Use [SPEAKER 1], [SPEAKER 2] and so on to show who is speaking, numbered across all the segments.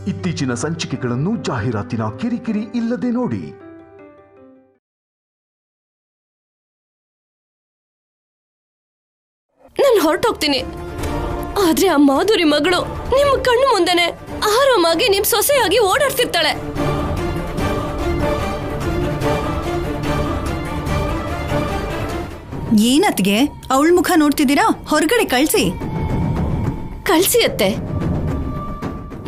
[SPEAKER 1] ಇತ್ತೀಚಿನ ಸಂಚಿಕೆಗಳನ್ನು ಜಾಹೀರಾತಿನ ಕಿರಿಕಿರಿ ಇಲ್ಲದೆ ನೋಡಿ.
[SPEAKER 2] ನಾನು ಹೊರಟೋಗ್ತೀನಿ. ಆದ್ರೆ ಆ ಮಾಧುರಿ ಮಗಳು ನಿಮ್ಮ ಕಣ್ಣು ಮುಂದೆನೆ ಆರಾಮಾಗಿ ನಿಮ್ ಸೊಸೆಯಾಗಿ ಓಡಾಡ್ತಿರ್ತಾಳೆ.
[SPEAKER 3] ಏನತ್ಗೆ ಅವಳ ಮುಖ ನೋಡ್ತಿದ್ದೀರಾ? ಹೊರಗಡೆ
[SPEAKER 2] ಕಳ್ಸಿ ಅತ್ತೆ.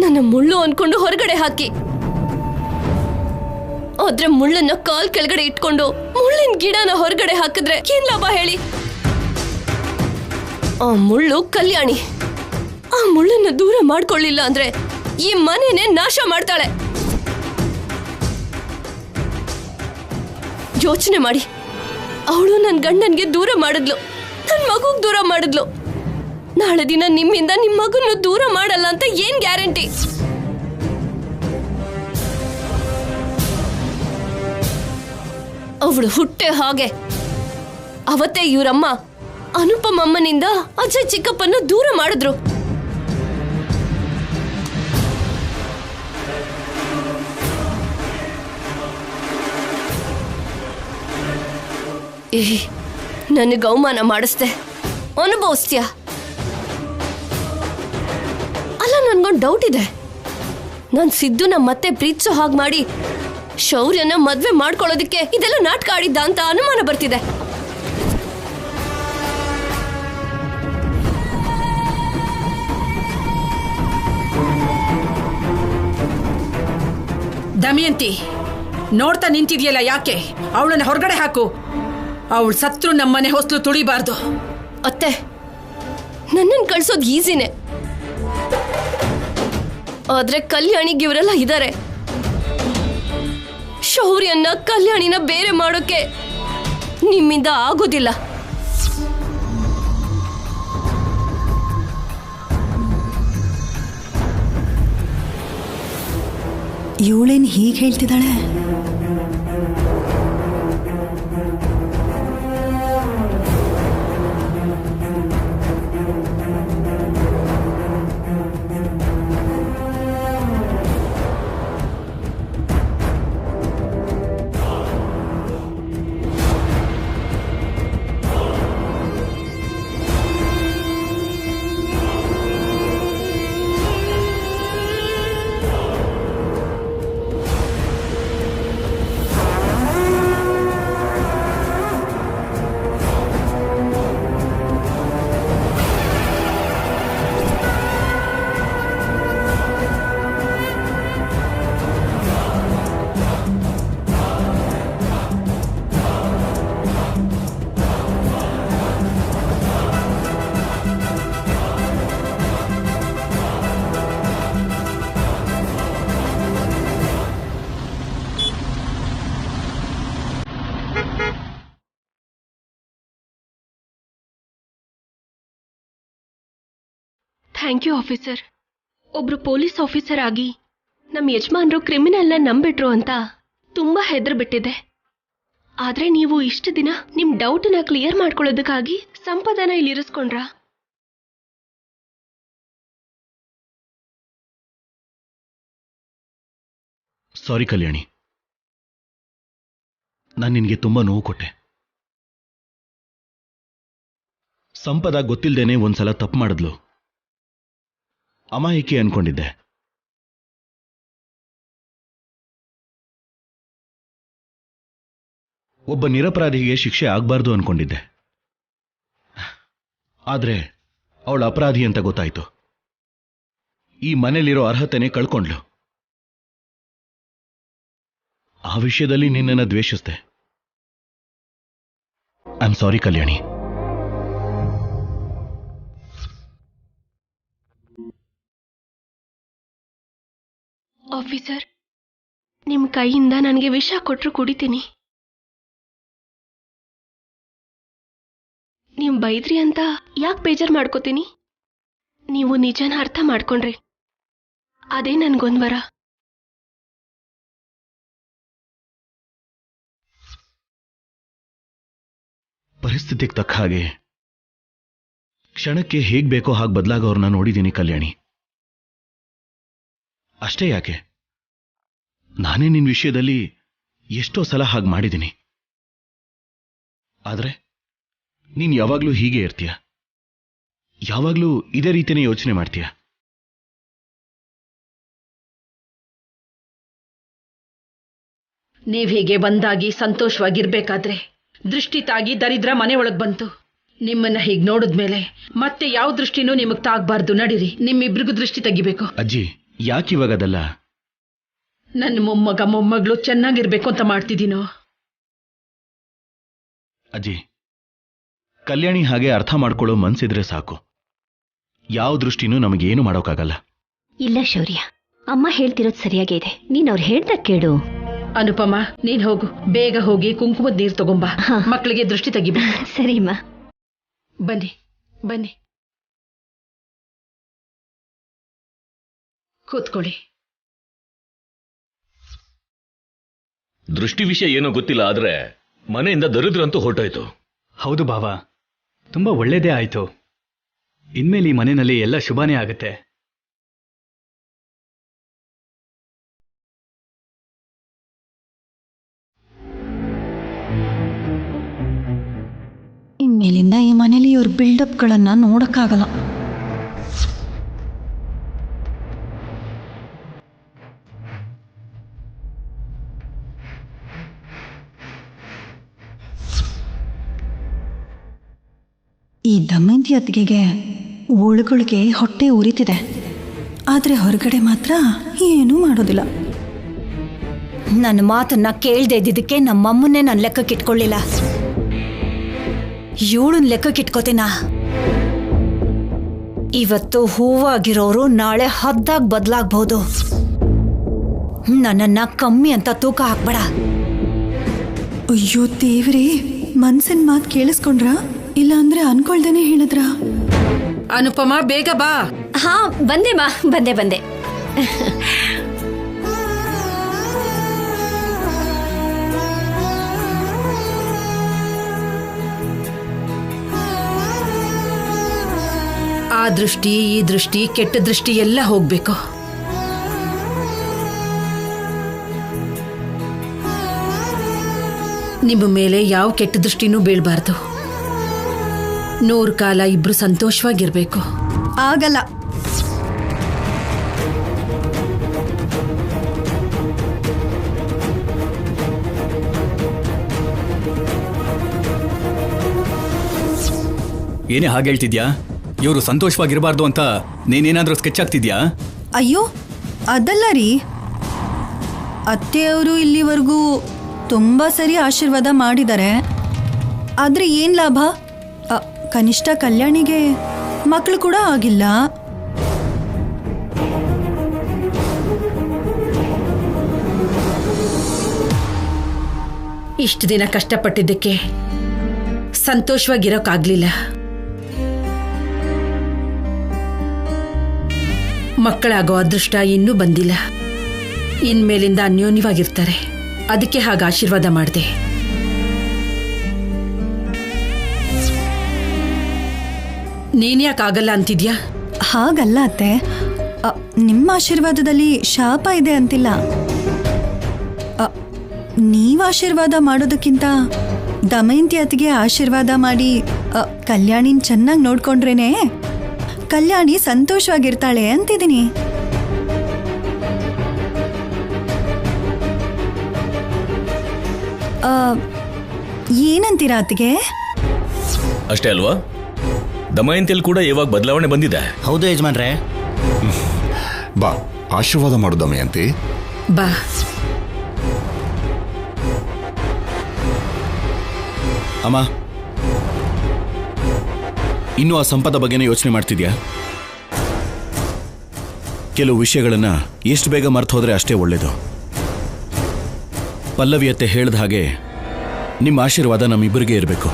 [SPEAKER 2] ನನ್ನ ಮುಳ್ಳು ಅನ್ಕೊಂಡು ಹೊರಗಡೆ ಹಾಕಿ. ಆದ್ರೆ ಮುಳ್ಳನ್ನ ಕಾಲ್ ಕೆಳಗಡೆ ಇಟ್ಕೊಂಡು ಮುಳ್ಳಿನ ಗಿಡನ ಹೊರಗಡೆ ಹಾಕಿದ್ರೆ ಏನ್ ಲಾಭ ಹೇಳಿ? ಆ ಮುಳ್ಳು ಕಲ್ಯಾಣಿ. ಆ ಮುಳ್ಳನ್ನ ದೂರ ಮಾಡ್ಕೊಳ್ಳಿಲ್ಲ ಅಂದ್ರೆ ಈ ಮನೆನೇ ನಾಶ ಮಾಡ್ತಾಳೆ. ಯೋಚನೆ ಮಾಡಿ. ಅವಳು ನನ್ನ ಗಂಡನ್ಗೆ ದೂರ ಮಾಡಿದ್ಲು, ನನ್ನ ಮಗುಗ್ ದೂರ ಮಾಡಿದ್ಲು. ನಾಳೆ ದಿನ ನಿಮ್ಮಿಂದ ನಿಮ್ಮ ಮಗನ್ನು ದೂರ ಮಾಡಲ್ಲ ಅಂತ ಏನ್ ಗ್ಯಾರಂಟಿ? ಅವಳು ಹುಟ್ಟೆ ಹಾಗೆ. ಅವತ್ತೇ ಇವರಮ್ಮ ಅನುಪಮಮ್ಮನಿಂದ ಅಜಯ್ ಚಿಕ್ಕಪ್ಪನ ದೂರ ಮಾಡಿದ್ರು. ನನಗೆ ಅವಮಾನ ಮಾಡಿಸ್ದೆ, ಅನುಭವಿಸ್ತೀಯ? ಅಲ್ಲ, ನನ್ಗೊಂದು ಡೌಟ್ ಇದೆ. ನಾನು ಸಿದ್ದುನ ಮತ್ತೆ ಪ್ರೀತಿಸೋ ಹಾಗೆ ಮಾಡಿ ಶೌರ್ಯನ ಮದ್ವೆ ಮಾಡ್ಕೊಳ್ಳೋದಕ್ಕೆ ಇದೆಲ್ಲ ನಾಟಕ ಆಡಿದ್ದ ಅಂತ ಅನುಮಾನ ಬರ್ತಿದೆ.
[SPEAKER 4] ದಮಯಂತಿ, ನೋಡ್ತಾ ನಿಂತಿದ್ಯಲ್ಲ ಯಾಕೆ? ಅವಳನ್ನ ಹೊರಗಡೆ ಹಾಕು. ಅವಳು ಸತ್ರು ನಮ್ಮನೆ ಹೊಸ್ಲು ತುಳಿಬಾರ್ದು.
[SPEAKER 2] ಅತ್ತೆ, ನನ್ನನ್ನು ಕಳ್ಸೋದು ಈಸಿನೇ. ಆದ್ರೆ ಕಲ್ಯಾಣಿಗೆ ಇವರೆಲ್ಲ ಇದ್ದಾರೆ. ಶೌರ್ಯನ್ನ ಕಲ್ಯಾಣಿನ ಬೇರೆ ಮಾಡೋಕೆ ನಿಮ್ಮಿಂದ ಆಗೋದಿಲ್ಲ.
[SPEAKER 3] ಇವಳೇನು ಹೀಗೆ ಹೇಳ್ತಿದ್ದಾಳೆ?
[SPEAKER 2] Thank you officer. ಒಬ್ರು ಪೊಲೀಸ್ ಆಫೀಸರ್ ಆಗಿ ನಮ್ಮ ಯಜಮಾನ್ರು ಕ್ರಿಮಿನಲ್ನ ನಂಬಿಟ್ರು ಅಂತ ತುಂಬಾ ಹೆದರ್ಬಿಟ್ಟಿದೆ. ಆದ್ರೆ ನೀವು ಇಷ್ಟು ದಿನ ನಿಮ್ ಡೌಟ್ನ ಕ್ಲಿಯರ್ ಮಾಡ್ಕೊಳ್ಳೋದಕ್ಕಾಗಿ ಸಂಪದನ ಇಲ್ಲಿ ಇರಿಸ್ಕೊಂಡ್ರ?
[SPEAKER 5] ಸಾರಿ ಕಲ್ಯಾಣಿ, ನಾನು ನಿನಗೆ ತುಂಬಾ ನೋವು ಕೊಟ್ಟೆ. ಸಂಪದ ಗೊತ್ತಿಲ್ದೇನೆ ಒಂದ್ಸಲ ತಪ್ಪು ಮಾಡಿದ್ಲು. ಅಮಾಯಕಿ ಅನ್ಕೊಂಡಿದ್ದೆ. ಒಬ್ಬ ನಿರಪರಾಧಿಗೆ ಶಿಕ್ಷೆ ಆಗ್ಬಾರ್ದು ಅನ್ಕೊಂಡಿದ್ದೆ. ಆದ್ರೆ ಅವಳ ಅಪರಾಧಿ ಅಂತ ಗೊತ್ತಾಯ್ತು. ಈ ಮನೇಲಿರೋ ಅರ್ಹತೆನೆ ಕಳ್ಕೊಂಡ್ಲು. ಆ ವಿಷಯದಲ್ಲಿ ನಿನ್ನನ್ನು ದ್ವೇಷಿಸ್ದೆ. I am sorry Kalyani.
[SPEAKER 2] Officer, ನಿಮ್ ಕೈಯಿಂದ ನನಗೆ ವಿಷ ಕೊಟ್ರು ಕುಡಿತೀನಿ. ನೀವು ಬೈದ್ರಿ ಅಂತ ಯಾಕೆ ಬೇಜಾರು ಮಾಡ್ಕೋತೀನಿ? ನೀವು ನಿಜನ ಅರ್ಥ ಮಾಡ್ಕೊಂಡ್ರಿ, ಅದೇ ನನ್ಗೊಂದು ವರ.
[SPEAKER 5] ಪರಿಸ್ಥಿತಿಗೆ ತಕ್ಕ ಹಾಗೆ ಕ್ಷಣಕ್ಕೆ ಹೇಗ್ ಬೇಕೋ ಹಾಗೆ ಬದಲಾಗೋರ್ನ ನೋಡಿದ್ದೀನಿ ಕಲ್ಯಾಣಿ. ಅಷ್ಟೇ ಯಾಕೆ, ನಾನೇ ನಿನ್ನ ವಿಷಯದಲ್ಲಿ ಎಷ್ಟೋ ಸಲ ಹಾಗೆ ಮಾಡಿದ್ದೀನಿ. ಆದ್ರೆ ನೀನು ಯಾವಾಗ್ಲೂ ಹೀಗೆ ಇರ್ತೀಯ, ಯಾವಾಗ್ಲೂ ಇದೇ ರೀತಿಯೇ ಯೋಚನೆ ಮಾಡ್ತೀಯ.
[SPEAKER 4] ನೀವ್ ಹೀಗೆ ಒಂದಾಗಿ ಸಂತೋಷವಾಗಿರ್ಬೇಕಾದ್ರೆ ದೃಷ್ಟಿ ತಾಗಿ ದರಿದ್ರ ಮನೆ ಒಳಗ್ ಬಂತು. ನಿಮ್ಮನ್ನ ಹೀಗ್ ನೋಡಿದ್ಮೇಲೆ ಮತ್ತೆ ಯಾವ ದೃಷ್ಟಿನೂ ನಿಮಗ್ ತಾಗ್ಬಾರ್ದು. ನಡೀರಿ, ನಿಮ್ಮಿಬ್ರಿಗೂ ದೃಷ್ಟಿ ತೆಗಿಬೇಕು.
[SPEAKER 5] ಅಜ್ಜಿ, ಯಾಕಿವಾಗದಲ್ಲ?
[SPEAKER 4] ನನ್ನ ಮೊಮ್ಮಗ ಮೊಮ್ಮಗಳು ಚೆನ್ನಾಗಿರ್ಬೇಕು ಅಂತ ಮಾಡ್ತಿದ್ದೀನೋ.
[SPEAKER 5] ಅಜ್ಜಿ, ಕಲ್ಯಾಣಿ ಹಾಗೆ ಅರ್ಥ ಮಾಡ್ಕೊಳ್ಳೋ ಮನ್ಸಿದ್ರೆ ಸಾಕು. ಯಾವ ದೃಷ್ಟಿನೂ ನಮಗೇನು ಮಾಡೋಕ್ಕಾಗಲ್ಲ.
[SPEAKER 6] ಇಲ್ಲ ಶೌರ್ಯ, ಅಮ್ಮ ಹೇಳ್ತಿರೋದು ಸರಿಯಾಗೇ ಇದೆ. ನೀನ್ ಅವ್ರು ಹೇಳ್ದಾಗ ಕೇಳು.
[SPEAKER 4] ಅನುಪಮ, ನೀನ್ ಹೋಗು, ಬೇಗ ಹೋಗಿ ಕುಂಕುಮದ ನೀರು ತಗೊಂಬ. ಮಕ್ಕಳಿಗೆ ದೃಷ್ಟಿ ತೆಗಿಬೇಕು.
[SPEAKER 6] ಸರಿಮ್ಮ.
[SPEAKER 4] ಬನ್ನಿ ಬನ್ನಿ, ಕೂತ್ಕೊಳ್ಳಿ.
[SPEAKER 7] ದೃಷ್ಟಿ ವಿಷಯ ಏನೋ ಗೊತ್ತಿಲ್ಲ, ಆದ್ರೆ ಮನೆಯಿಂದ ದರಿದ್ರಂತೂ ಹೊರಟೋಯ್ತು.
[SPEAKER 8] ಹೌದು ಭಾವ, ತುಂಬಾ ಒಳ್ಳೇದೇ ಆಯ್ತು. ಇನ್ಮೇಲೆ ಈ ಮನೆಯಲ್ಲಿ ಎಲ್ಲ ಶುಭನೇ ಆಗುತ್ತೆ.
[SPEAKER 3] ಇನ್ಮೇಲಿಂದ ಈ ಮನೇಲಿ ಇವ್ರ ಬಿಲ್ಡಪ್ಗಳನ್ನ ನೋಡಕ್ಕಾಗಲ್ಲ. ಈ ದಮಯಂತಿ ಅತ್ತಿಗೆಗೆ ಒಳಗೊಳಗೆ ಹೊಟ್ಟೆ ಉರಿತಿದೆ, ಆದರೆ ಹೊರಗಡೆ ಮಾತ್ರ ಏನೂ ಮಾಡೋದಿಲ್ಲ.
[SPEAKER 9] ನನ್ನ ಮಾತನ್ನ ಕೇಳದೆ ಇದ್ದಿದ್ದಕ್ಕೆ ನಮ್ಮಮ್ಮನ್ನೇ ನನ್ನ ಲೆಕ್ಕಕ್ಕಿಟ್ಕೊಳ್ಳಿಲ್ಲ. ಇವಳನ್ನ ಲೆಕ್ಕಕ್ಕಿಟ್ಕೋತೀನ? ಇವತ್ತು ಹೂವಾಗಿರೋರು ನಾಳೆ ಹದ್ದಾಗಿ ಬದಲಾಗಬಹುದು. ನನ್ನನ್ನ ಕಮ್ಮಿ ಅಂತ ತೂಕ ಹಾಕ್ಬೇಡ.
[SPEAKER 3] ಅಯ್ಯೋ ದೇವ್ರೇ, ಮನ್ಸಿನ ಮಾತು ಕೇಳಿಸ್ಕೊಂಡ್ರ ಇಲ್ಲ ಅಂದ್ರೆ ಅನ್ಕೊಳ್ದೇನೆ ಹೇಳಿದ್ರ?
[SPEAKER 4] ಅನುಪಮ, ಬೇಗ ಬಾ.
[SPEAKER 6] ಹಾ, ಬಂದೆ ಮಾ, ಬಂದೆ.
[SPEAKER 4] ಆ ದೃಷ್ಟಿ, ಈ ದೃಷ್ಟಿ, ಕೆಟ್ಟ ದೃಷ್ಟಿ ಎಲ್ಲ ಹೋಗ್ಬೇಕು. ನಿಮ್ಮ ಮೇಲೆ ಯಾವ ಕೆಟ್ಟ ದೃಷ್ಟಿನೂ ಬೀಳ್ಬಾರ್ದು. 100 ಕಾಲ ಇಬ್ರು ಸಂತೋಷವಾಗಿರ್ಬೇಕು.
[SPEAKER 3] ಆಗಲ್ಲ.
[SPEAKER 8] ಏನೇ ಹಾಗೆ ಹೇಳ್ತಿದ್ಯಾ? ಇವರು ಸಂತೋಷವಾಗಿರಬಾರ್ದು ಅಂತ ನೀನೇನಾದ್ರೂ ಸ್ಕೆಚ್ ಆಗ್ತಿದ್ಯಾ?
[SPEAKER 3] ಅಯ್ಯೋ ಅದಲ್ಲ ರೀ, ಅತ್ತೆಯವರು ಇಲ್ಲಿವರೆಗೂ ತುಂಬ ಸರಿ ಆಶೀರ್ವಾದ ಮಾಡಿದ್ದಾರೆ. ಆದರೆ ಏನು ಲಾಭ? ಕನಿಷ್ಠ ಕಲ್ಯಾಣಿಗೆ ಮಕ್ಕಳು ಕೂಡ ಆಗಿಲ್ಲ.
[SPEAKER 4] ಇಷ್ಟು ದಿನ ಕಷ್ಟಪಟ್ಟಿದ್ದಕ್ಕೆ ಸಂತೋಷವಾಗಿರೋಕ್ಕಾಗ್ಲಿಲ್ಲ. ಮಕ್ಕಳಾಗೋ ಅದೃಷ್ಟ ಇನ್ನೂ ಬಂದಿಲ್ಲ. ಇನ್ಮೇಲಿಂದ ಅನ್ಯೋನ್ಯವಾಗಿರ್ತಾರೆ. ಅದಕ್ಕೆ ಹಾಗೆ ಆಶೀರ್ವಾದ ಮಾಡಿದೆ. ನೀನ್ಯಾಕಾಗಲ್ಲ ಅಂತಿದ್ಯಾ?
[SPEAKER 3] ಹಾಗಲ್ಲ ಅತ್ತೆ, ನಿಮ್ಮ ಆಶೀರ್ವಾದದಲ್ಲಿ ಶಾಪ ಇದೆ ಅಂತಿಲ್ಲ. ನೀವು ಆಶೀರ್ವಾದ ಮಾಡೋದಕ್ಕಿಂತ ದಮಯಂತಿ ಅತ್ತಿಗೆ ಆಶೀರ್ವಾದ ಮಾಡಿ ಕಲ್ಯಾಣಿನ ಚೆನ್ನಾಗಿ ನೋಡ್ಕೊಂಡ್ರೇನೆ ಕಲ್ಯಾಣಿ ಸಂತೋಷವಾಗಿರ್ತಾಳೆ ಅಂತಿದ್ದೀನಿ. ಏನಂತೀರಾ ಅತ್ತಿಗೆ?
[SPEAKER 7] ಅಷ್ಟೇ ಅಲ್ವಾ? ದಮಯಂತಿಯಲ್ಲಿ ಕೂಡ ಇವಾಗ ಬದಲಾವಣೆ ಬಂದಿದೆ.
[SPEAKER 10] ಹೌದು ಯಜಮಾನ್ರೆ.
[SPEAKER 11] ಬಾ, ಆಶೀರ್ವಾದ ಮಾಡು ದಮಯಂತಿ.
[SPEAKER 4] ಬಾ.
[SPEAKER 5] ಅಮ್ಮ, ಇನ್ನೂ ಆ ಸಂಪದ ಬಗ್ಗೆನೇ ಯೋಚನೆ ಮಾಡ್ತಿದ್ಯಾ? ಕೆಲವು ವಿಷಯಗಳನ್ನ ಎಷ್ಟು ಬೇಗ ಮರ್ತು ಹೋದ್ರೆ ಅಷ್ಟೇ ಒಳ್ಳೇದು. ಪಲ್ಲವಿಯತ್ತೆ ಹೇಳ್ದ ಹಾಗೆ ನಿಮ್ಮ ಆಶೀರ್ವಾದ ನಮ್ಮಿಬ್ಬರಿಗೆ ಇರಬೇಕು.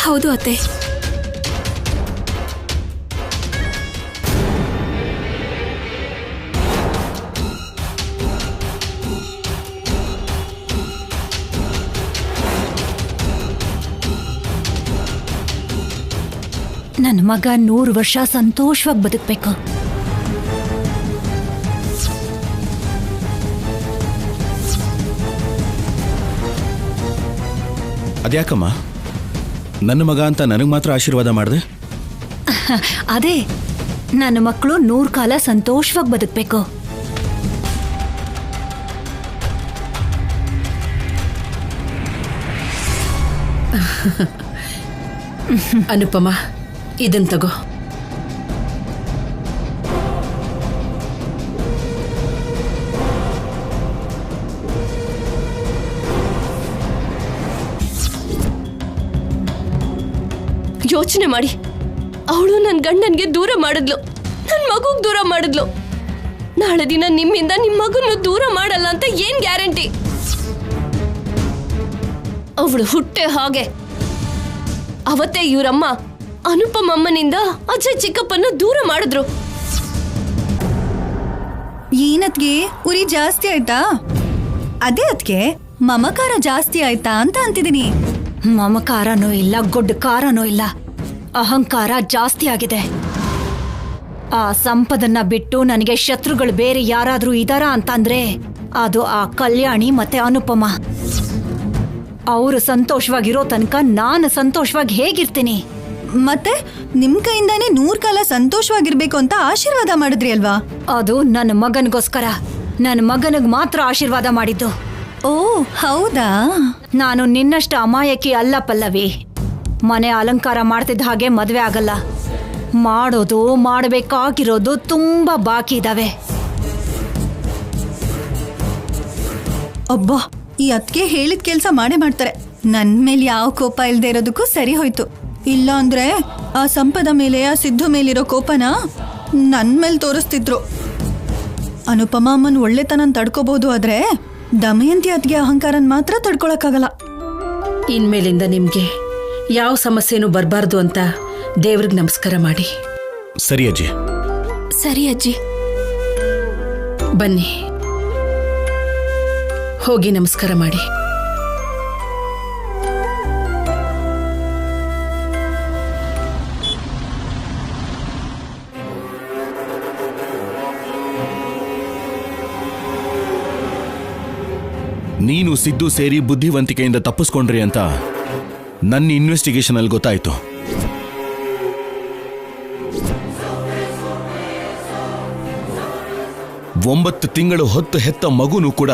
[SPEAKER 2] ಹೌದು ಅತ್ತೆ.
[SPEAKER 9] ನನ್ನ ಮಗ 100 ವರ್ಷ ಸಂತೋಷವಾಗಿ ಬದುಕಬೇಕು.
[SPEAKER 5] ಅದ್ಯಾಕಮ್ಮ ನನ್ನ ಮಗ ಅಂತ ನನಗೆ ಮಾತ್ರ ಆಶೀರ್ವಾದ ಮಾಡಿದೆ?
[SPEAKER 9] ಅದೇ ನನ್ನ ಮಕ್ಕಳು 100 ಕಾಲ ಸಂತೋಷವಾಗಿ ಬದುಕಬೇಕು.
[SPEAKER 4] ಅನುಪಮ, ಇದನ್ ತಗೋ.
[SPEAKER 2] ಯೋಚನೆ ಮಾಡಿ, ಅವಳು ನನ್ನ ಗಂಡನ್ಗೆ ದೂರ ಮಾಡಿದ್ಲು, ನನ್ನ ಮಗುಗ್ ದೂರ ಮಾಡಿದ್ಲು. ನಾಳೆ ದಿನ ನಿಮ್ಮಿಂದ ನಿಮ್ಮ ಮಗನ್ನು ದೂರ ಮಾಡಲ್ಲ ಅಂತ ಏನ್ ಗ್ಯಾರಂಟಿ? ಅವಳು ಹುಟ್ಟೆ ಹಾಗೆ. ಅವತ್ತೇ ಇವರಮ್ಮ ಅನುಪಮಮ್ಮನಿಂದ ಅಜಯ್ ಚಿಕ್ಕಪ್ಪನ ದೂರ ಮಾಡಿದ್ರು.
[SPEAKER 3] ಏನತ್ಗೆ ಉರಿ ಜಾಸ್ತಿ ಆಯ್ತಾ? ಅದೇ ಅದ್ಕೆ ಮಮಕಾರ ಜಾಸ್ತಿ ಆಯ್ತಾ ಅಂತ ಅಂತಿದ್ದೀನಿ.
[SPEAKER 9] ಮಮಕಾರನೂ ಇಲ್ಲ, ಗೊಡ್ಡ ಕಾರನೂ ಇಲ್ಲ, ಅಹಂಕಾರ ಜಾಸ್ತಿ ಆಗಿದೆ. ಆ ಸಂಪದನ್ನ ಬಿಟ್ಟು ನನಗೆ ಶತ್ರುಗಳು ಬೇರೆ ಯಾರಾದ್ರೂ ಇದಾರ ಅಂತಂದ್ರೆ ಅದು ಆ ಕಲ್ಯಾಣಿ ಮತ್ತೆ ಅನುಪಮ. ಅವರು ಸಂತೋಷವಾಗಿರೋ ತನಕ ನಾನು ಸಂತೋಷವಾಗಿ ಹೇಗಿರ್ತೀನಿ?
[SPEAKER 3] ಮತ್ತೆ ನಿಮ್ ಕೈಯಿಂದಾನೇ 100 ಕಾಲ ಸಂತೋಷವಾಗಿರ್ಬೇಕು ಅಂತ ಆಶೀರ್ವಾದ ಮಾಡಿದ್ರಿ ಅಲ್ವಾ?
[SPEAKER 9] ಅದು ನನ್ನ ಮಗನಿಗೋಸ್ಕರ. ನನ್ನ ಮಗನಿಗೆ ಮಾತ್ರ ಆಶೀರ್ವಾದ ಮಾಡಿದ್ದು.
[SPEAKER 3] ಓ ಹೌದಾ?
[SPEAKER 9] ನಾನು ನಿನ್ನಷ್ಟು ಅಮಾಯಕಿ ಅಲ್ಲ ಪಲ್ಲವಿ. ಮನೆ ಅಲಂಕಾರ ಮಾಡ್ತಿದ್ದ ಹಾಗೆ ಮದುವೆ ಆಗಲ್ಲ. ಮಾಡೋದು ಮಾಡಬೇಕಾಗಿರೋದು ತುಂಬಾ ಬಾಕಿ ಇದಾವೆ.
[SPEAKER 3] ಒಬ್ಬ ಈ ಅದ್ಕೆ ಹೇಳಿದ ಕೆಲ್ಸ ಮಾಡೇ ಮಾಡ್ತಾರೆ. ನನ್ ಮೇಲೆ ಯಾವ ಕೋಪ ಇಲ್ದೇ ಇರೋದಕ್ಕೂ ಸರಿ ಹೋಯ್ತು. ಇಲ್ಲ ಅಂದ್ರೆ ಆ ಸಂಪದ ಮೇಲೆ, ಆ ಸಿದ್ದು ಮೇಲಿರೋ ಕೋಪನ ನನ್ ಮೇಲೆ ತೋರಿಸ್ತಿದ್ರು. ಅನುಪಮ ಅಮ್ಮನ್ ಒಳ್ಳೆತನ ತಡ್ಕೋಬಹುದು, ಆದ್ರೆ ದಮಯಂತಿ ಅದ್ಗೆ ಅಹಂಕಾರನ್ ಮಾತ್ರ ತಡ್ಕೊಳಕ್ಕಾಗಲ್ಲ.
[SPEAKER 4] ಇನ್ಮೇಲಿಂದ ನಿಮ್ಗೆ ಯಾವ ಸಮಸ್ಯೆನೂ ಬರಬಾರ್ದು ಅಂತ ದೇವ್ರಿಗೆ ನಮಸ್ಕಾರ ಮಾಡಿ.
[SPEAKER 5] ಸರಿ ಅಜ್ಜಿ.
[SPEAKER 2] ಸರಿ ಅಜ್ಜಿ.
[SPEAKER 4] ಬನ್ನಿ, ಹೋಗಿ ನಮಸ್ಕಾರ ಮಾಡಿ.
[SPEAKER 5] ನೀನು ಸಿದ್ದು ಸೇರಿ ಬುದ್ಧಿವಂತಿಕೆಯಿಂದ ತಪ್ಪಿಸ್ಕೊಂಡ್ರಿ ಅಂತ ನನ್ನ ಇನ್ವೆಸ್ಟಿಗೇಷನ್ ಅಲ್ಲಿ ಗೊತ್ತಾಯ್ತು. ಒಂಬತ್ತು ತಿಂಗಳು ಹೊತ್ತು ಹೆತ್ತ ಮಗುನು ಕೂಡ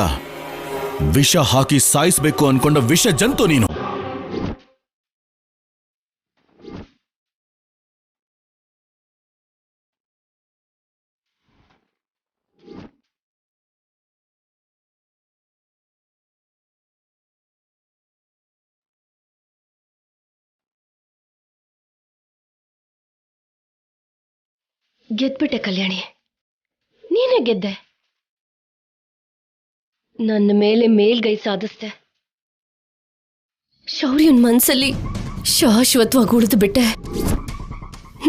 [SPEAKER 5] ವಿಷ ಹಾಕಿ ಸಾಯಿಸಬೇಕು ಅನ್ಕೊಂಡ ವಿಷ ಜಂತು ನೀನು.
[SPEAKER 2] ಗೆದ್ಬಿಟ್ಟೆ ಕಲ್ಯಾಣಿ, ನೀನೇ ಗೆದ್ದೆ. ನನ್ನ ಮೇಲೆ ಮೇಲ್ಗೈ ಸಾಧಿಸ್ದೆ. ಶೌರ್ಯನ್ ಮನ್ಸಲ್ಲಿ ಶಾಶ್ವತವಾಗಿ ಉಳಿದು ಬಿಟ್ಟೆ.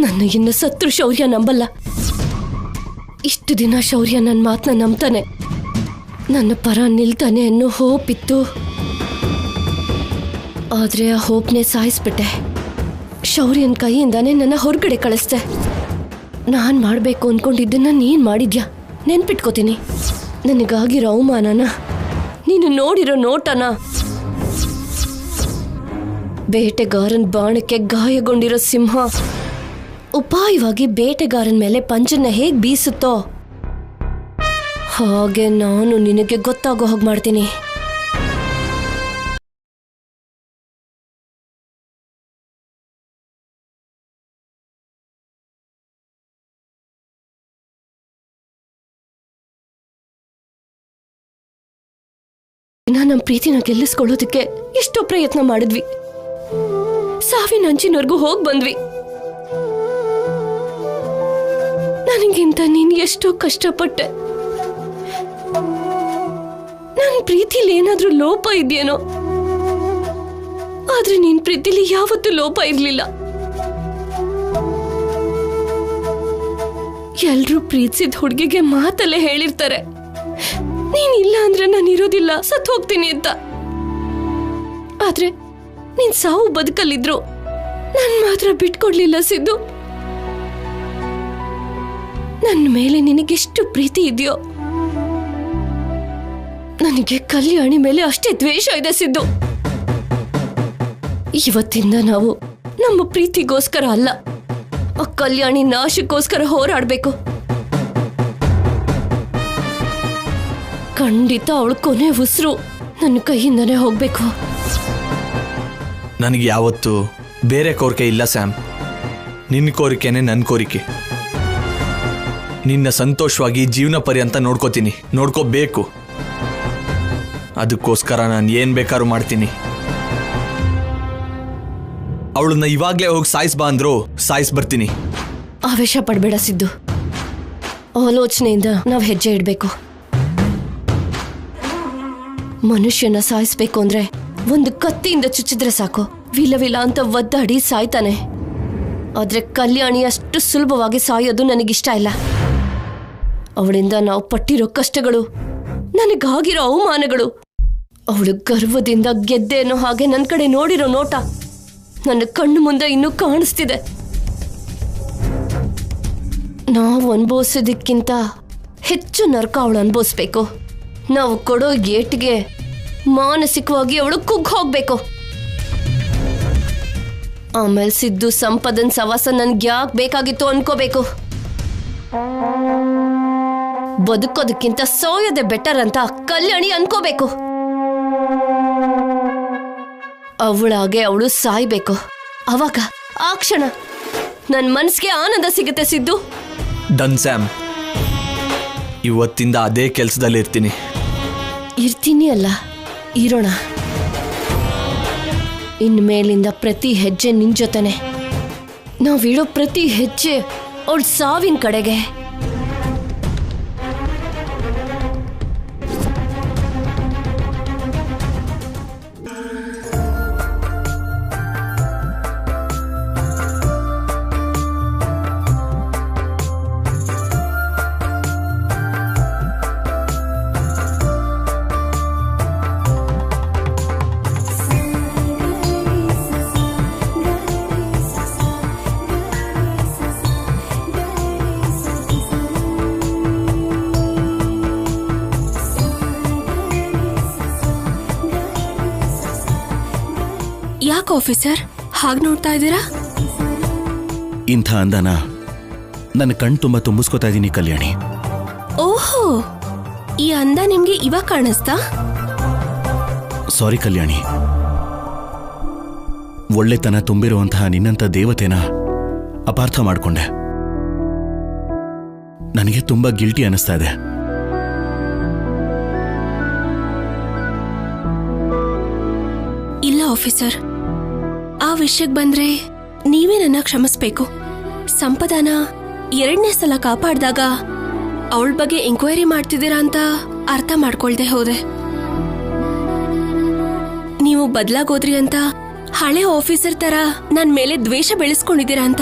[SPEAKER 2] ನನ್ನ ಇನ್ನು ಸತ್ರು ಶೌರ್ಯ ನಂಬಲ್ಲ. ಇಷ್ಟು ದಿನ ಶೌರ್ಯ ನನ್ನ ಮಾತನ್ನ ನಂಬ್ತಾನೆ, ನನ್ನ ಪರ ನಿಲ್ತಾನೆ ಅನ್ನೋ ಹೋಪ್ ಇತ್ತು. ಆದ್ರೆ ಆ ಹೋಪ್ನೇ ಸಾಯಿಸ್ಬಿಟ್ಟೆ. ಶೌರ್ಯನ್ ಕೈಯಿಂದಾನೆ ನನ್ನ ಹೊರಗಡೆ ಕಳಿಸ್ದೆ. ನಾನ್ ಮಾಡ್ಬೇಕು ಅನ್ಕೊಂಡಿದ್ದನ್ನ ನೀನ್ ಮಾಡಿದ್ಯಾ, ನೆನ್ಪಿಟ್ಕೋತೀನಿ. ನನಗಾಗಿರೋ ಅವಮಾನನ, ನೀನು ನೋಡಿರೋ ನೋಟನ, ಬೇಟೆಗಾರನ್ ಬಾಣಕ್ಕೆ ಗಾಯಗೊಂಡಿರೋ ಸಿಂಹ ಉಪಾಯವಾಗಿ ಬೇಟೆಗಾರನ ಮೇಲೆ ಪಂಜನ್ನ ಹೇಗ್ ಬೀಸುತ್ತೋ ಹಾಗೆ ನಾನು ನಿನಗೆ ಗೊತ್ತಾಗೋ ಹಾಗೆ ಮಾಡ್ತೀನಿ. ನಮ್ಮ ಪ್ರೀತಿನ ಗೆಲ್ಲಿಸ್ಕೊಳ್ಳೋದಕ್ಕೆ ಎಷ್ಟೋ ಪ್ರಯತ್ನ ಮಾಡಿದ್ವಿ. ಸಾವಿನ ಅಂಚಿನವರೆಗೂ ಹೋಗಿ ಬಂದ್ವಿ. ನನಗಿಂತ ನೀನ್ ಎಷ್ಟೋ ಕಷ್ಟಪಟ್ಟೆ. ನನ್ನ ಪ್ರೀತಿಲಿ ಏನಾದ್ರೂ ಲೋಪ ಇದೆಯೇನೋ, ಆದ್ರೆ ನಿನ್ ಪ್ರೀತಿಲಿ ಯಾವತ್ತೂ ಲೋಪ ಇರ್ಲಿಲ್ಲ. ಎಲ್ರೂ ಪ್ರೀತಿಸಿದ ಹುಡುಗಿಗೆ ಮಾತಲ್ಲೇ ಹೇಳಿರ್ತಾರೆ, ನೀನಿಲ್ಲ ಅಂದ್ರೆ ನಾನು ಇರೋದಿಲ್ಲ, ಸತ್ತು ಹೋಗ್ತೀನಿ ಅಂತ. ಆದ್ರೆ ನೀನ್ ಸಾವು ಬದುಕಲ್ಲಿದ್ರು ನನ್ ಮಾತ್ರ ಬಿಟ್ಕೊಡ್ಲಿಲ್ಲ ಸಿದ್ದು. ನನ್ನ ಮೇಲೆ ನಿನಗೆಷ್ಟು ಪ್ರೀತಿ ಇದೆಯೋ ನನಗೆ ಕಲ್ಯಾಣಿ ಮೇಲೆ ಅಷ್ಟೇ ದ್ವೇಷ ಇದೆ ಸಿದ್ದು. ಇವತ್ತಿಂದ ನಾವು ನಮ್ಮ ಪ್ರೀತಿಗೋಸ್ಕರ ಅಲ್ಲ, ಆ ಕಲ್ಯಾಣಿ ನಾಶಕ್ಕೋಸ್ಕರ ಹೋರಾಡಬೇಕು. ಖಂಡಿತ ಅವಳು ಕೊನೆ ಉಸಿರು ನನ್ನ ಕೈಯಿಂದನೇ ಹೋಗ್ಬೇಕು.
[SPEAKER 10] ನನಗೆ ಯಾವತ್ತೂ ಬೇರೆ ಕೋರಿಕೆ ಇಲ್ಲ ಸ್ಯಾಮ್. ನಿನ್ನ ಕೋರಿಕೆನೇ ನನ್ನ ಕೋರಿಕೆ. ನಿನ್ನ ಸಂತೋಷವಾಗಿ ಜೀವನ ಪರ್ಯಂತ ನೋಡ್ಕೋಬೇಕು. ಅದಕ್ಕೋಸ್ಕರ ನಾನು ಏನು ಬೇಕಾದ್ರೂ ಮಾಡ್ತೀನಿ. ಅವಳನ್ನ ಇವಾಗಲೇ ಹೋಗಿ ಸಾಯಿಸ್ಬಾ ಅಂದ್ರು ಬರ್ತೀನಿ.
[SPEAKER 2] ಆವೇಶ ಪಡಬೇಡ ಸಿದ್ದು, ಆಲೋಚನೆಯಿಂದ ನಾವು ಹೆಜ್ಜೆ ಇಡಬೇಕು. ಮನುಷ್ಯನ ಸಾಯಿಸ್ಬೇಕು ಅಂದ್ರೆ ಒಂದು ಕತ್ತಿಯಿಂದ ಚುಚ್ಚಿದ್ರೆ ಸಾಕು, ವಿಲವಿಲ ಅಂತ ಒದ್ದಾಡಿ ಸಾಯ್ತಾನೆ. ಆದ್ರೆ ಕಲ್ಯಾಣಿ ಅಷ್ಟು ಸುಲಭವಾಗಿ ಸಾಯೋದು ನನಗಿಷ್ಟ ಇಲ್ಲ. ಅವಳಿಂದ ನಾವು ಪಟ್ಟಿರೋ ಕಷ್ಟಗಳು, ನನಗಾಗಿರೋ ಅವಮಾನಗಳು, ಅವಳು ಗರ್ವದಿಂದ ಗೆದ್ದೆ ಅನ್ನೋ ಹಾಗೆ ನನ್ನ ಕಡೆ ನೋಡಿರೋ ನೋಟ ನನ್ನ ಕಣ್ಣು ಮುಂದೆ ಇನ್ನೂ ಕಾಣಿಸ್ತಿದೆ. ನಾವು ಅನುಭವಿಸೋದಕ್ಕಿಂತ ಹೆಚ್ಚು ನರಕ ಅವಳು ಅನುಭವಿಸ್ಬೇಕು. ನಾವು ಕೊಡೋ ಏಟಿಗೆ ಮಾನಸಿಕವಾಗಿ ಅವಳು ಕುಗ್ಗ್ ಹೋಗ್ಬೇಕು. ಆಮೇಲೆ ಸಿದ್ದು ಸಂಪದನ್ ಸವಾಸ ನನ್ಗೆ ಯಾಕೆ ಬೇಕಾಗಿತ್ತು ಅನ್ಕೋಬೇಕು. ಬದುಕೋದಕ್ಕಿಂತ ಸೋಯೋದೆ ಬೆಟರ್ ಅಂತ ಕಲ್ಯಾಣಿ ಅನ್ಕೋಬೇಕು. ಅವಳಾಗೆ ಅವಳು ಸಾಯ್ಬೇಕು. ಅವಾಗ ಆ ಕ್ಷಣ ನನ್ನ ಮನಸ್ಸಿಗೆ ಆನಂದ ಸಿಗುತ್ತೆ ಸಿದ್ದು.
[SPEAKER 10] ಡನ್ ಸ್ಯಾಮ್, ಇವತ್ತಿಂದ ಅದೇ ಕೆಲಸದಲ್ಲಿ
[SPEAKER 2] ಇರ್ತೀನಿ ಅಲ್ಲ, ಇರೋಣ. ಇನ್ಮೇಲಿಂದ ಪ್ರತಿ ಹೆಜ್ಜೆ ನಿನ್ ಜೊತೆನೆ. ನಾವಿಡೋ ಪ್ರತಿ ಹೆಜ್ಜೆ ಅವಳ ಸಾವಿನ ಕಡೆಗೆ. ಯಾಕೆ ಆಫೀಸರ್ ಹಾಗೆ ನೋಡ್ತಾ ಇದ್ದೀರಾ?
[SPEAKER 5] ಇಂಥ ಅಂದನ ನನ್ನ ಕಣ್ ತುಂಬ ತುಂಬಿಸ್ಕೋತಾ ಇದ್ದೀನಿ ಕಲ್ಯಾಣಿ.
[SPEAKER 2] ಓಹೋ, ಈ ಅಂದ ನಿಮ್ಗೆ ಇವಾಗ ಕಾಣಿಸ್ತಾ?
[SPEAKER 5] ಸಾರಿ ಕಲ್ಯಾಣಿ, ಒಳ್ಳೆತನ ತುಂಬಿರುವಂತಹ ನಿನ್ನಂಥ ದೇವತೆನ ಅಪಾರ್ಥ ಮಾಡಿಕೊಂಡೆ. ನನಗೆ ತುಂಬಾ ಗಿಲ್ಟಿ ಅನಿಸ್ತಾ ಇದೆ.
[SPEAKER 2] ಇಲ್ಲ ಆಫೀಸರ್, ಆ ವಿಷಯಕ್ಕೆ ಬಂದ್ರೆ ನೀವೇ ನನ್ನ ಕ್ಷಮಿಸ್ಬೇಕು. ಸಂಪದಾನ 2ನೇ ಸಲ ಕಾಪಾಡಿದಾಗ ಅವಳ ಬಗ್ಗೆ ಎಂಕ್ವೈರಿ ಮಾಡ್ತಿದ್ದೀರಾ ಅಂತ ಅರ್ಥ ಮಾಡ್ಕೊಳ್ದೆ ಹೋದೆ. ನೀವು ಬದಲಾಗೋದ್ರಿ ಅಂತ ಹಳೆ ಆಫೀಸರ್ ತರ ನನ್ ಮೇಲೆ ದ್ವೇಷ ಬೆಳೆಸ್ಕೊಂಡಿದ್ದೀರಾ ಅಂತ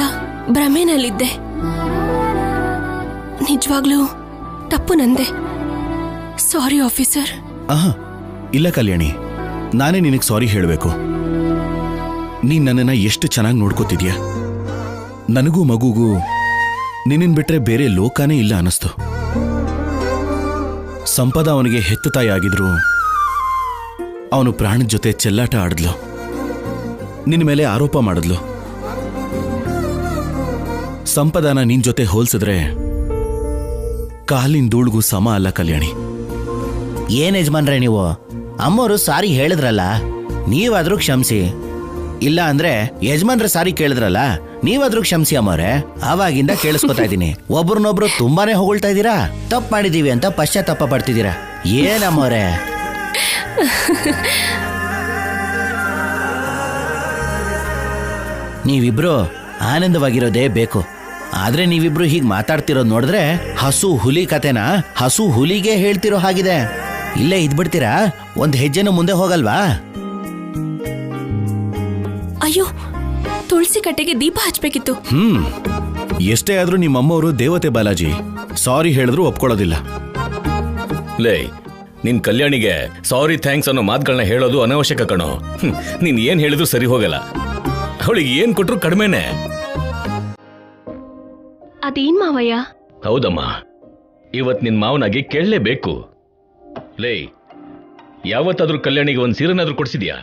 [SPEAKER 2] ಭ್ರಮೆನಲ್ಲಿದ್ದೆ. ನಿಜವಾಗ್ಲೂ ತಪ್ಪು ನಂದೆ. ಸಾರಿ ಆಫೀಸರ್.
[SPEAKER 5] ಇಲ್ಲ ಕಲ್ಯಾಣಿ, ನಾನೇ ನಿನಗೆ ಸಾರಿ ಹೇಳಬೇಕು. ನೀನ್ ನನ್ನನ್ನ ಎಷ್ಟು ಚೆನ್ನಾಗಿ ನೋಡ್ಕೋತಿದ್ಯಾ. ನನಗೂ ಮಗುಗೂ ನಿನ್ನನ್ ಬಿಟ್ರೆ ಬೇರೆ ಲೋಕನೇ ಇಲ್ಲ ಅನ್ನಿಸ್ತು. ಸಂಪದ ಅವನಿಗೆ ಹೆತ್ತ ತಾಯಿ ಆಗಿದ್ರು ಅವನು ಪ್ರಾಣದ ಜೊತೆ ಚೆಲ್ಲಾಟ ಆಡಿದ್ಲು, ನಿನ್ನ ಮೇಲೆ ಆರೋಪ ಮಾಡಿದ್ಲು. ಸಂಪದಾನ ನಿನ್ ಜೊತೆ ಹೋಲ್ಸಿದ್ರೆ ಕಾಲಿನ ಧೂಳ್ಗೂ ಸಮ ಅಲ್ಲ ಕಲ್ಯಾಣಿ.
[SPEAKER 12] ಏನ್ ಯಜಮಾನ್ರೆ ನೀವು? ಅಮ್ಮೋರು ಸಾರಿ ಹೇಳಿದ್ರಲ್ಲ, ನೀವಾದ್ರೂ ಕ್ಷಮಿಸಿ. ಇಲ್ಲ ಅಂದ್ರೆ ಯಜಮಾನ್ರ ಸಾರಿ ಕೇಳಿದ್ರಲ್ಲ, ನೀವಾದ್ರೂ ಕ್ಷಮಿಸಿ ಅಮ್ಮವ್ರೆ. ಅವಾಗಿಂದ ಕೇಳಿಸ್ಕೊತಾ ಇದ್ದೀನಿ, ಒಬ್ರನ್ನೊಬ್ರು ತುಂಬಾನೇ ಹೊಗಳ್ತಾ ಇದ್ದೀರಾ. ತಪ್ಪು ಮಾಡಿದೀವಿ ಅಂತ ಪಶ್ಚಾತ್ತಾಪ ಪಡ್ತಿದ್ದೀರಾ. ಏನಮ್ಮವ್ರೆ? ನೀವಿಬ್ರು ಆನಂದವಾಗಿರೋದೇ ಬೇಕು. ಆದ್ರೆ ನೀವಿಬ್ರು ಹೀಗೆ ಮಾತಾಡ್ತಿರೋದು ನೋಡಿದ್ರೆ ಹಸು ಹುಲಿ ಕತೆನ ಹಸು ಹುಲಿಗೆ ಹೇಳ್ತಿರೋ ಹಾಗಿದೆ. ಇಲ್ಲೇ ಇದ್ಬಿಡ್ತೀರಾ? ಒಂದ್ ಹೆಜ್ಜೆನೂ ಮುಂದೆ ಹೋಗಲ್ವಾ?
[SPEAKER 2] ಅಯ್ಯೋ, ತುಳಸಿ ಕಟ್ಟೆಗೆ ದೀಪ ಹಚ್ಬೇಕಿತ್ತು.
[SPEAKER 5] ಎಷ್ಟೇ ಆದ್ರೂ ನಿಮ್ಮಮ್ಮವರು ದೇವತೆ ಬಾಲಾಜಿ, ಸಾರಿ ಹೇಳಿದ್ರು ಒಪ್ಕೊಳ್ಳೋದಿಲ್ಲ.
[SPEAKER 7] ಲೇ, ನಿನ್ ಕಲ್ಯಾಣಿಗೆ ಸಾರಿ ಥ್ಯಾಂಕ್ಸ್ ಅನ್ನೋ ಮಾತುಗಳನ್ನ ಹೇಳೋದು ಅನವಶ್ಯಕ ಕಣೋ. ನೀನ್ ಏನ್ ಹೇಳಿದ್ರು ಸರಿ ಹೋಗಲ್ಲ. ಅವಳಿಗೆ ಏನ್ ಕೊಟ್ರು ಕಡಿಮೆನೆ.
[SPEAKER 2] ಅದೇನ್ ಮಾವಯ್ಯ,
[SPEAKER 7] ಹೌದಮ್ಮ, ಇವತ್ ನಿನ್ ಮಾವನಾಗಿ ಕೇಳಲೇಬೇಕು. ಲೇ, ಯಾವತ್ತಾದ್ರೂ ಕಲ್ಯಾಣಿಗೆ ಒಂದ್ ಸೀರೆನಾದ್ರೂ ಕೊಡ್ಸಿದ್ಯಾ?